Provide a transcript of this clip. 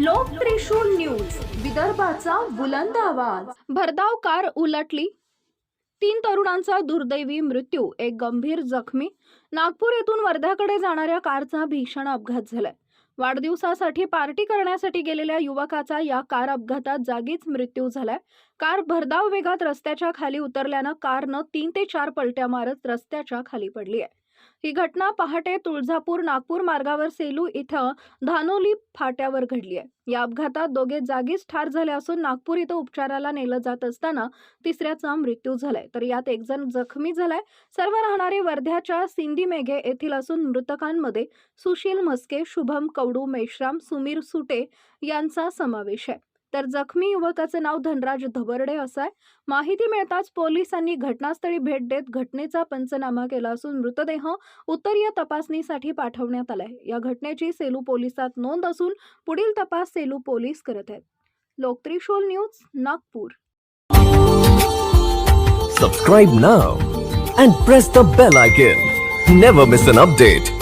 लोक त्रिशूल न्यूज, विदर्भाचा बुलंद आवाज। भरधाव कार उलटली, 3 तरुणांचा दुर्दैवी मृत्यू, एक गंभीर जखमी। नागपूर येथून वर्ध्याकडे जाणाऱ्या कारचा भीषण अपघात झालाय। वाढदिवसासाठी पार्टी करण्यासाठी गेलेल्या युवकाचा या कार अपघातात जागीच मृत्यू झालाय। कार भरधाव वेगात रस्त्याच्या खाली उतरल्यानं कारनं 3 ते 4 पलट्या मारत रस्त्याच्या खाली पडली आहे। ही घटना पहाटे तुळजापूर नागपूर मार्गावर सेलू इथं धानोली फाट्यावर घडली आहे। या अपघातात दोघे जागीच ठार झाले असून नागपूर इथं उपचाराला नेलं जात असताना तिसऱ्याचा मृत्यू झालाय, तर यात एक जण जखमी झालाय। सर्व राहणारे वर्ध्याच्या सिंदी मेघे येथील असून मृतकांमध्ये सुशील म्हस्के, शुभम कवडू, मेश्राम, सुमीर सुटे यांचा समावेश आहे। तर जखमी युवकाचे नाव धनराज धबर्डे असं आहे। माहिती मिळताच पोलिसांनी घटनास्थळी भेट देत घटनेचा पंचनामा केला असून मृतदेह उत्तरीय तपासणीसाठी पाठवण्यात आलाय। या घटनेची सेलू पोलिसात नोंद असून पुढील तपास सेलू पोलीस करत आहेत। लोक Trishul news, Nagpur. Subscribe now and press the bell icon. Never miss an update.